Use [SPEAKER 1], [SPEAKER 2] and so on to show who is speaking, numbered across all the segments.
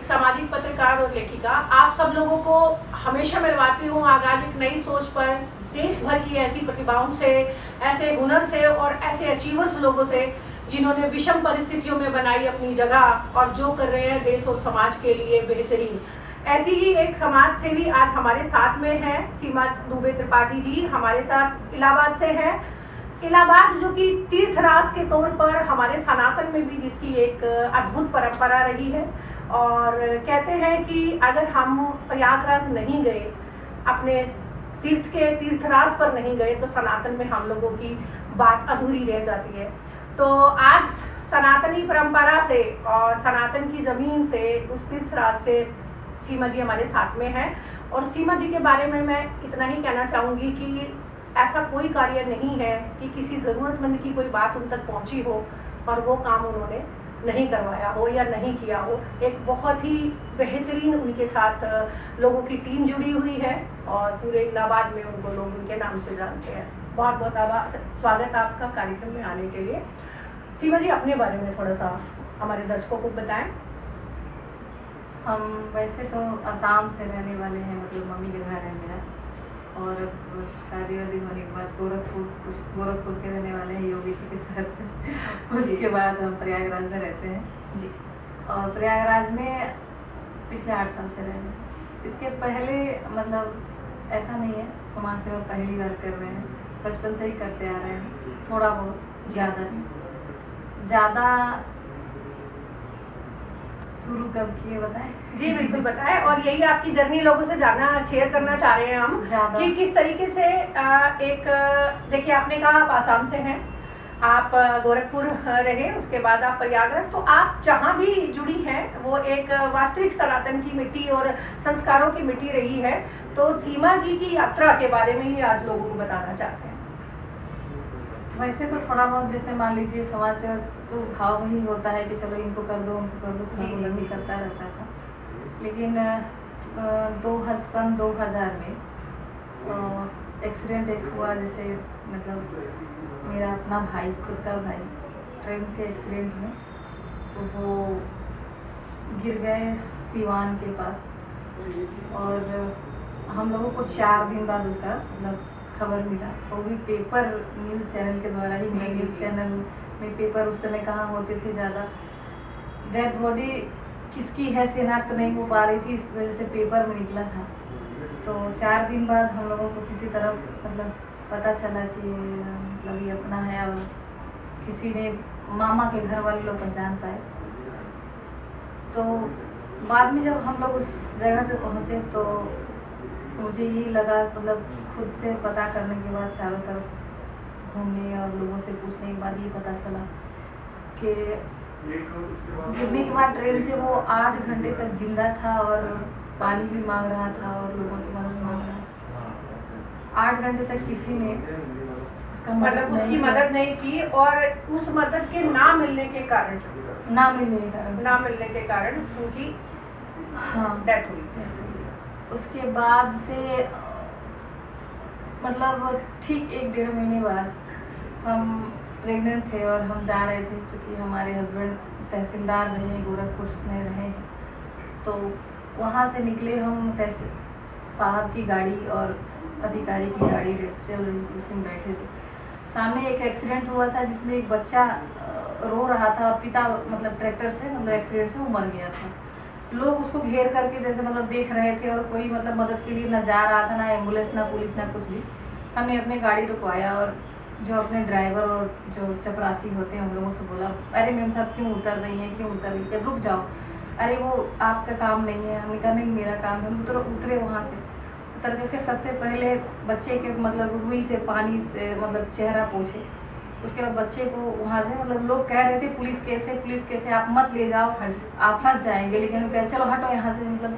[SPEAKER 1] सामाजिक पत्रकार और लेखिका। आप सब लोगों को हमेशा मिलवाती हूँ आगाज एक नई सोच पर, देश भर की ऐसी प्रतिभाओं से, ऐसे हुनर से और ऐसे अचीवर्स लोगों से जिन्होंने विषम परिस्थितियों में बनाई अपनी जगह और जो कर रहे हैं देश और समाज के लिए बेहतरीन। ऐसी ही एक समाज सेवी आज हमारे साथ में है, सीमा दुबे त्रिपाठी जी हमारे साथ इलाहाबाद से हैं। इलाहाबाद जो कि तीर्थराज के तौर पर हमारे सनातन में भी जिसकी एक अद्भुत परंपरा रही है, और कहते हैं कि अगर हम प्रयागराज नहीं गए, अपने तीर्थ के तीर्थराज पर नहीं गए, तो सनातन में हम लोगों की बात अधूरी रह जाती है। तो आज सनातनी परंपरा से और सनातन की जमीन से, उस तीर्थराज से सीमा जी हमारे साथ में है। और सीमा जी के बारे में मैं इतना ही कहना चाहूँगी कि ऐसा कोई कार्य नहीं है कि किसी ज़रूरतमंद की कोई बात उन तक पहुँची हो और वो काम उन्होंने नहीं करवाया हो या नहीं किया हो। एक बहुत ही बेहतरीन उनके साथ लोगों की टीम जुड़ी हुई है और पूरे इलाहाबाद में उनको लोग उनके नाम से जानते हैं। बहुत बहुत स्वागत आपका कार्यक्रम में आने के लिए। सीमा जी अपने बारे में थोड़ा सा हमारे दर्शकों को बताएं।
[SPEAKER 2] हम वैसे तो असम से रहने वाले हैं, मतलब मम्मी के घर है मेरा, और शादी वादी होने के बाद गोरखपुर के रहने वाले हैं, योगी जी के शहर से। उसके बाद हम प्रयागराज में रहते हैं जी, और प्रयागराज में पिछले 8 साल से रह रहे हैं। इसके पहले मतलब ऐसा नहीं है समाज सेवा पहली बार कर रहे हैं, बचपन से ही करते आ रहे हैं, थोड़ा बहुत, ज़्यादा नहीं। ज़्यादा शुरू कब किए बताएं?
[SPEAKER 1] जी बिल्कुल बताएं, और यही आपकी जर्नी लोगों से जानना, शेयर करना चाह रहे हैं हम कि किस तरीके से एक देखिए आपने कहा आप आसाम से हैं, आप गोरखपुर रहे, उसके बाद आप प्रयागराज, तो आप जहाँ भी जुड़ी हैं वो एक वास्तविक सनातन की मिट्टी और संस्कारों की मिट्टी रही है। तो सीमा जी की यात्रा के बारे में ही आज लोगों को बताना चाहते हैं।
[SPEAKER 2] वैसे तो थोड़ा बहुत जैसे मान लीजिए समाज सेवा तो भाव वही होता है कि चलो इनको कर दो उनको कर दो, थोड़ा भी करता रहता था। लेकिन सन 2000 में एक्सीडेंट एक हुआ, जैसे मतलब मेरा अपना भाई, खुद का भाई ट्रेन के एक्सीडेंट में, तो वो गिर गए सीवान के पास, और हम लोगों को 4 दिन बाद उसका मतलब खबर मिला, वो भी पेपर न्यूज़ चैनल के द्वारा ही। न्यूज़ चैनल में पेपर उस समय कहाँ होते थे ज़्यादा, डेड बॉडी किसकी है शिनाख्त नहीं हो पा रही थी, इस वजह से पेपर में निकला था। तो 4 दिन बाद हम लोगों को किसी तरह मतलब पता चला कि मतलब ये अपना है, और किसी ने मामा के घर वाले लोग पहचान पाए। तो बाद में जब हम लोग उस जगह पे पहुँचे तो मुझे यही लगा, मतलब खुद से पता करने के बाद, चारों तरफ घूमने और लोगों से पूछने के बाद ये पता चला कि गिरने के बाद ट्रेन से वो 8 घंटे तक जिंदा था और पानी भी मांग रहा था और लोगों से मदद मांग रहा था। 8 घंटे तक किसी ने उसका
[SPEAKER 1] मतलब उसकी मदद नहीं की, और उस मदद के ना मिलने के कारण उनकी डेथ हुई।
[SPEAKER 2] उसके बाद से मतलब ठीक 1-1.5 महीने बाद हम प्रेग्नेंट थे और हम जा रहे थे, क्योंकि हमारे हस्बैंड तहसीलदार रहे, गोरखपुर में रहे, तो वहाँ से निकले हम, तहसील साहब की गाड़ी और अधिकारी की गाड़ी चल रही थी, उसमें बैठे थे। सामने एक एक्सीडेंट हुआ था जिसमें एक बच्चा रो रहा था, पिता मतलब ट्रैक्टर से मतलब एक्सीडेंट से वो मर गया था। लोग उसको घेर करके जैसे मतलब देख रहे थे, और कोई मतलब मदद के लिए न जा रहा था, ना एम्बुलेंस, ना पुलिस, ना कुछ भी। हमने अपनी गाड़ी रुकवाया और जो अपने ड्राइवर और जो चपरासी होते हैं हम लोगों से बोला, अरे मैम साहब क्यों उतर रही हैं, क्यों उतर रही है, रुक जाओ, अरे वो आपका काम नहीं है। हमने कहा नहीं मेरा काम है। हम उतरे वहाँ से, उतर करके सबसे पहले बच्चे के मतलब रुई से पानी से मतलब चेहरा पोछे। उसके बाद बच्चे को वहाँ से मतलब लोग कह रहे थे पुलिस केस है, आप मत ले जाओ, आप फंस जाएंगे, लेकिन हम कहे चलो हटो यहाँ से, मतलब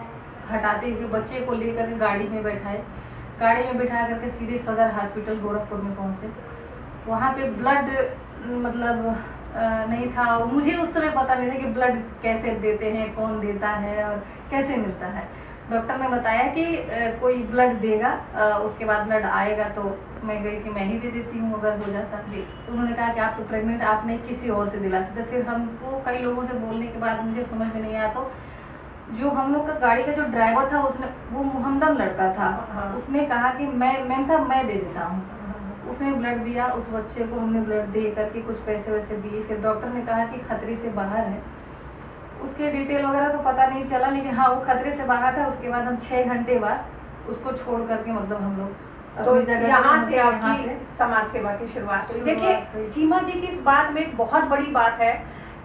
[SPEAKER 2] हटाते हुए बच्चे को लेकर के गाड़ी में बैठाए, गाड़ी में बिठा करके सीधे सदर हॉस्पिटल गोरखपुर में पहुँचे। वहाँ पे ब्लड मतलब नहीं था, मुझे उस समय पता नहीं था कि ब्लड कैसे देते हैं, कौन देता है और कैसे मिलता है। डॉक्टर ने बताया कि कोई ब्लड देगा, उसके बाद ब्लड आएगा, तो मैं गई कि मैं ही दे देती हूँ अगर हो जाता। तो उन्होंने कहा कि आप तो प्रेग्नेंट, आप नहीं किसी और से दिला सकते। फिर हमको कई लोगों से बोलने के बाद मुझे समझ में नहीं आया, तो जो हम लोग का गाड़ी का जो ड्राइवर था उसने, वो मोहम्मदन लड़का था,
[SPEAKER 1] हाँ।
[SPEAKER 2] उसने कहा कि मैम साहब मैं दे देता हूँ। उसने ब्लड दिया, उस बच्चे को हमने ब्लड दे करके कुछ पैसे वैसे दिए। फिर डॉक्टर ने कहा कि खतरे से बाहर है। उसके डिटेल वगैरह तो पता नहीं चला, लेकिन हाँ वो खतरे से बाहर था। उसके बाद हम 6 घंटे बाद उसको छोड़ करके मतलब हम लोग
[SPEAKER 1] तो
[SPEAKER 2] अपनी जगह
[SPEAKER 1] यहाँ
[SPEAKER 2] पे
[SPEAKER 1] से
[SPEAKER 2] यहाँ
[SPEAKER 1] आपकी
[SPEAKER 2] से
[SPEAKER 1] समाज सेवा की शुरुआत हुई।
[SPEAKER 2] शुरुआत
[SPEAKER 1] देखिए
[SPEAKER 2] हुई।
[SPEAKER 1] सीमा जी की इस बात में एक बहुत बड़ी बात है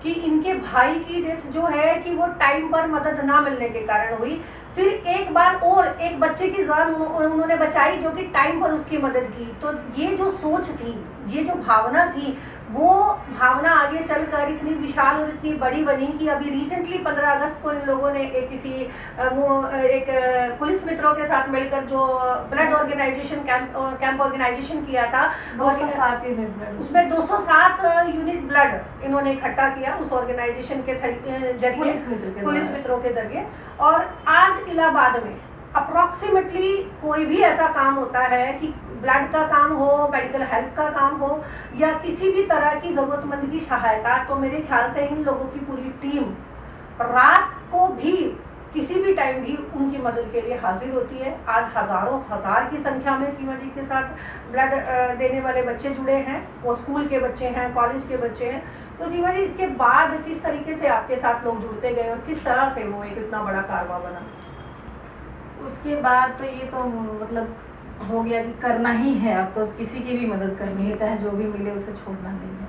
[SPEAKER 1] कि इनके भाई की डेथ जो है कि वो टाइम पर मदद ना मिलने के कारण हुई। फिर एक बार और एक बच्चे की जान उन्होंने बचाई जो कि टाइम पर उसकी मदद की। तो ये जो सोच थी, ये जो भावना थी, वो भावना आगे चलकर इतनी विशाल और इतनी बड़ी बनी कि अभी रिसेंटली 15 अगस्त को इन लोगों ने एक पुलिस मित्रों के साथ मिलकर जो ब्लड ऑर्गेनाइजेशन कैंप ऑर्गेनाइजेशन किया था,
[SPEAKER 2] 207 यूनिट ब्लड,
[SPEAKER 1] उसमें 207 यूनिट ब्लड इन्होंने इकट्ठा किया उस ऑर्गेनाइजेशन के जरिए, पुलिस मित्रों के जरिए। और आज इलाहाबाद में अप्रोक्सीमेटली कोई भी ऐसा काम होता है कि ब्लड का काम हो, मेडिकल हेल्प का काम हो या किसी भी तरह की जरूरतमंद की सहायता, तो मेरे ख्याल से इन लोगों की पूरी टीम रात को भी किसी भी टाइम भी उनकी मदद के लिए हाजिर होती है। आज हजारों हजार की संख्या में सीमा जी के साथ ब्लड देने वाले बच्चे जुड़े हैं। वो स्कूल के बच्चे हैं, कॉलेज के बच्चे हैं। तो सीमा जी इसके बाद किस तरीके से आपके साथ लोग जुड़ते गए और किस तरह से वो एक इतना बड़ा कारवा बना?
[SPEAKER 2] उसके बाद तो ये तो मतलब हो गया कि करना ही है, अब तो किसी की भी मदद करनी है, चाहे जो भी मिले उसे छोड़ना नहीं है।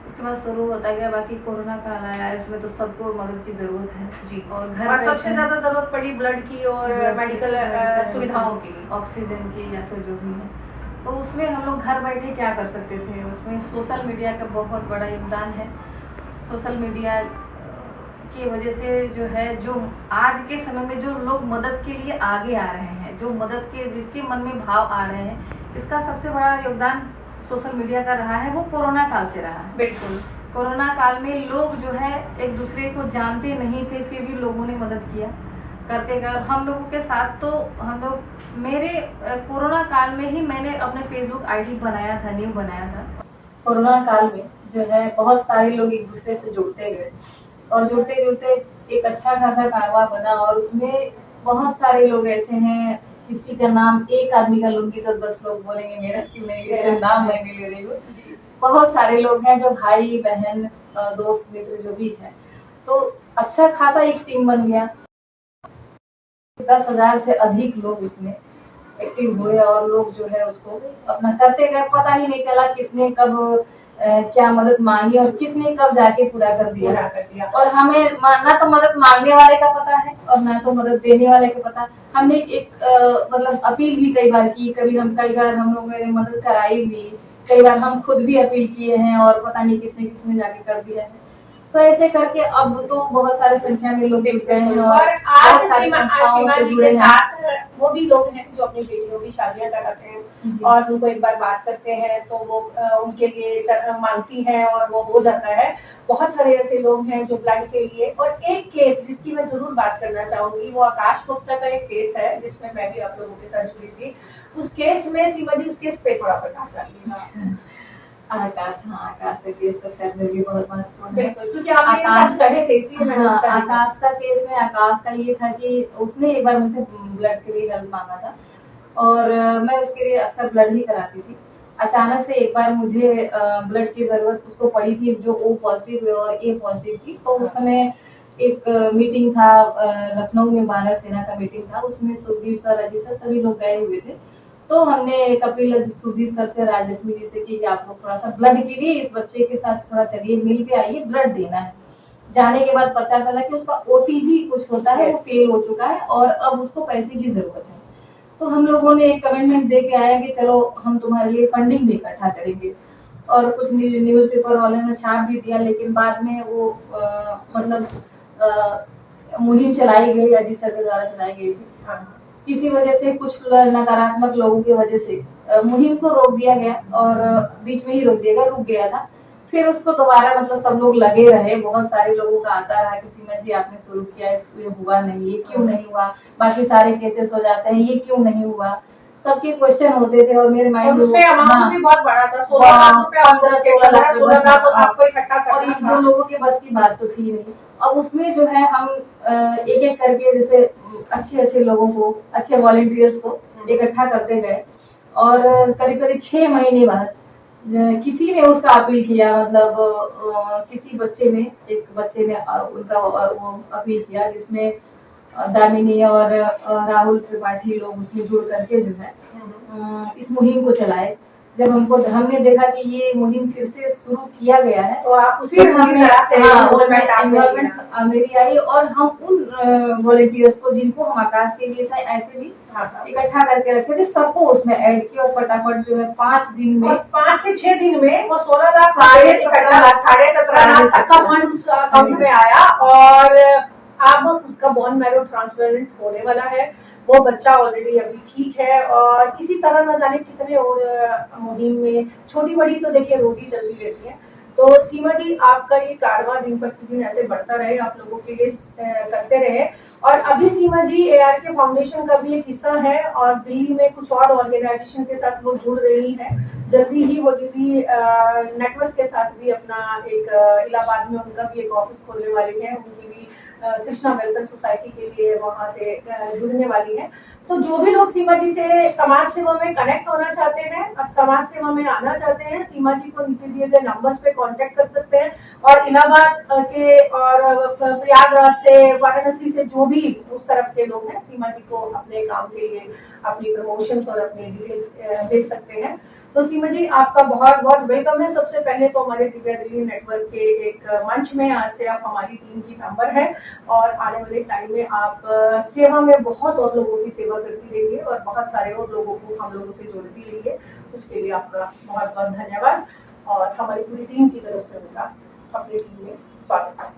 [SPEAKER 2] उसके बाद शुरू होता गया, बाकी कोरोना काल आया, इसमें तो सबको मदद की जरूरत है
[SPEAKER 1] जी।
[SPEAKER 2] और घर
[SPEAKER 1] और सबसे ज्यादा जरूरत पड़ी ब्लड की और मेडिकल सुविधाओं की,
[SPEAKER 2] ऑक्सीजन की या फिर जो भी है। तो उसमें हम लोग घर बैठे क्या कर सकते थे, उसमें सोशल मीडिया का बहुत बड़ा योगदान है। सोशल मीडिया की वजह से जो है, जो आज के समय में जो लोग मदद के लिए आगे आ रहे हैं, जो मदद के जिसके मन में भाव आ रहे हैं, इसका सबसे बड़ा योगदान सोशल मीडिया का रहा है। वो कोरोना काल से रहा है।
[SPEAKER 1] बिल्कुल।
[SPEAKER 2] कोरोना काल में लोग जो है एक दूसरे को जानते नहीं थे, फिर भी लोगों ने मदद किया करते गए। और हम लोगों के साथ तो हम लोग, मेरे कोरोना काल में ही मैंने अपने फेसबुक आईडी बनाया था, न्यू बनाया था। कोरोना काल में जो है बहुत सारे लोग एक दूसरे से जुड़ते गए और जुड़ते जुड़ते एक अच्छा खासा कारवा बना। और उसमें बहुत सारे लोग ऐसे हैं, किसी का नाम एक आदमी का लूंगी तो 10 लोग बोलेंगे मेरा क्यों नहीं ले रहे, नाम मैं नहीं ले रही हूँ। बहुत सारे लोग हैं जो भाई बहन दोस्त मित्र जो भी है, तो अच्छा खासा एक टीम बन गया। 10,000 से अधिक लोग उसमें एक्टिव हुए और लोग जो है उसको अपना करते गए। पता ही नहीं चला किसने कब क्या मदद मांगी और किसने कब जाके पूरा कर दिया। और हमें ना तो मदद मांगने वाले का पता है और ना तो मदद देने वाले का पता। हमने एक मतलब अपील भी कई बार की, कई बार हम लोगों ने मदद कराई भी, कई बार हम खुद भी अपील किए हैं और पता नहीं किसने जाके कर दिया है। तो ऐसे करके अब तो बहुत सारे संख्या में लोग जुड़ गए हैं और
[SPEAKER 1] आज सीमा जी के साथ वो भी लोग हैं जो अपनी बेटियों की शादियां कराते हैं और उनको एक बार बात करते हैं तो वो उनके लिए मांगती हैं और वो हो जाता है। बहुत सारे ऐसे लोग हैं जो ब्लड के लिए। और एक केस जिसकी मैं जरूर बात करना चाहूंगी, वो आकाश गुप्ता का एक केस है जिसमें मैं भी आप लोगों के साथ जुड़ी थी। उस केस में सीमा जी, उस केस पे थोड़ा प्रकाश डालिएगा।
[SPEAKER 2] आकाश का केस तो खैर मेरे लिए बहुत महत्वपूर्ण है,
[SPEAKER 1] क्योंकि आपने आकाश कहे थे इसलिए मैंने उसका
[SPEAKER 2] आकाश का केस में आकाश का ये था कि उसने एक बार मुझसे ब्लड के लिए हेल्प मांगा था और मैं उसके लिए अक्सर ब्लड ही कराती थी। अचानक से एक बार मुझे ब्लड की जरूरत उसको पड़ी थी, जो O पॉजिटिव और A पॉजिटिव थी। तो उस समय एक मीटिंग था लखनऊ में, वानर सेना का मीटिंग था, उसमें सुरजीत सर, अजीत सर सभी लोग गए हुए थे। तो हमने एक अपील सुरजीत सर से, राजलक्ष्मी जी से की कि आप लोग थोड़ा सा ब्लड के लिए इस बच्चे के साथ थोड़ा चलिए, मिल के आइए, ब्लड देना है। जाने के बाद पता चला कि उसका OTG कुछ होता है, वो फेल हो चुका है और अब उसको पैसे की जरूरत है। तो हम लोगों ने एक कमिटमेंट दे के आया कि चलो हम तुम्हारे लिए फंडिंग भी इकट्ठा करेंगे। और कुछ न्यूज़पेपर वाले ने छाप भी दिया, लेकिन बाद में वो मुहिम चलाई गई, अजीत सर के द्वारा चलाई गई थी। किसी वजह से कुछ नकारात्मक लोगों की वजह से मुहिम को रोक दिया गया और बीच में ही रुक गया था। फिर उसको दोबारा मतलब सब लोग लगे रहे, बहुत सारे लोगों का आता रहा कि सीमा जी आपने शुरू किया, इसको ये हुआ नहीं, ये क्यों नहीं हुआ, बाकी सारे केसेस हो जाते हैं, ये क्यों नहीं हुआ, सबके क्वेश्चन होते थे। और मेरे माइंड में
[SPEAKER 1] अमाउंट भी बहुत बड़ा था, 16 लाख
[SPEAKER 2] आपको इकट्ठा करना था और 1-2 लोगों के बस की बात तो थी नहीं। अब उसमें जो है हम एक एक करके जैसे अच्छे लोगों को, अच्छे वॉलंटियर्स को इकट्ठा करते गए और करीब करीब 6 महीने बाद किसी ने उसका अपील किया, मतलब किसी बच्चे ने, एक बच्चे ने उनका वो अपील किया जिसमें दामिनी और राहुल त्रिपाठी लोग उसमें जुड़ करके जो है इस मुहिम को चलाए। जब हमने देखा कि ये मुहिम फिर से शुरू किया गया है
[SPEAKER 1] तो आप उसी
[SPEAKER 2] फिर हमने
[SPEAKER 1] तरह से
[SPEAKER 2] इन्वॉल्वमेंट मेरी आई और हम उन वॉलंटियर्स को जिनको हम आकाश के लिए चाहे ऐसे भी इकट्ठा करके रखे थे, सबको उसमें ऐड किया और फटाफट जो है 5 दिन में
[SPEAKER 1] 5 से 6 दिन में वो 16 लाख
[SPEAKER 2] साढ़े
[SPEAKER 1] 17 लाख तक का फंड उस अकाउंट में आया और अब उसका बोन मैरो ट्रांसप्लांट होने वाला है। वो बच्चा ऑलरेडी अभी ठीक है और इसी तरह न जाने कितने और मुहिम में छोटी बड़ी तो देखिए रोज ही चलती रहती है। तो सीमा जी आपका ये कारवां दिन प्रतिदिन ऐसे बढ़ता रहे, आप लोगों के लिए करते रहे। और अभी सीमा जी ARK फाउंडेशन का भी एक हिस्सा है और दिल्ली में कुछ और ऑर्गेनाइजेशन के साथ वो जुड़ रही है। जल्दी ही वो दिल्ली नेटवर्क के साथ भी अपना एक इलाहाबाद में उनका भी एक ऑफिस खोलने वाली है। उनकी भी कृष्णा वेलफेयर सोसाइटी के लिए वहां से जुड़ने वाली है। तो जो भी लोग सीमा जी से समाज सेवा में कनेक्ट होना चाहते हैं और समाज सेवा में आना चाहते हैं, सीमा जी को नीचे दिए गए नंबर्स पे कांटेक्ट कर सकते हैं। और इलाहाबाद के और प्रयागराज से, वाराणसी से जो भी उस तरफ के लोग हैं, सीमा जी को अपने काम के लिए अपनी प्रमोशंस और अपनी डिटेल्स भेज सकते हैं। तो सीमा जी आपका बहुत बहुत वेलकम है। सबसे पहले तो हमारे दिव्या दिल्ली नेटवर्क के एक मंच में आज से आप हमारी टीम की मेंबर हैं और आने वाले टाइम में आप सेवा में बहुत और लोगों की सेवा करती रहिए और बहुत सारे और लोगों को हम लोगों से जोड़ती रहिए। उसके लिए आपका बहुत बहुत धन्यवाद और हमारी पूरी टीम की तरफ से उनका अपनी टीम में स्वागत है।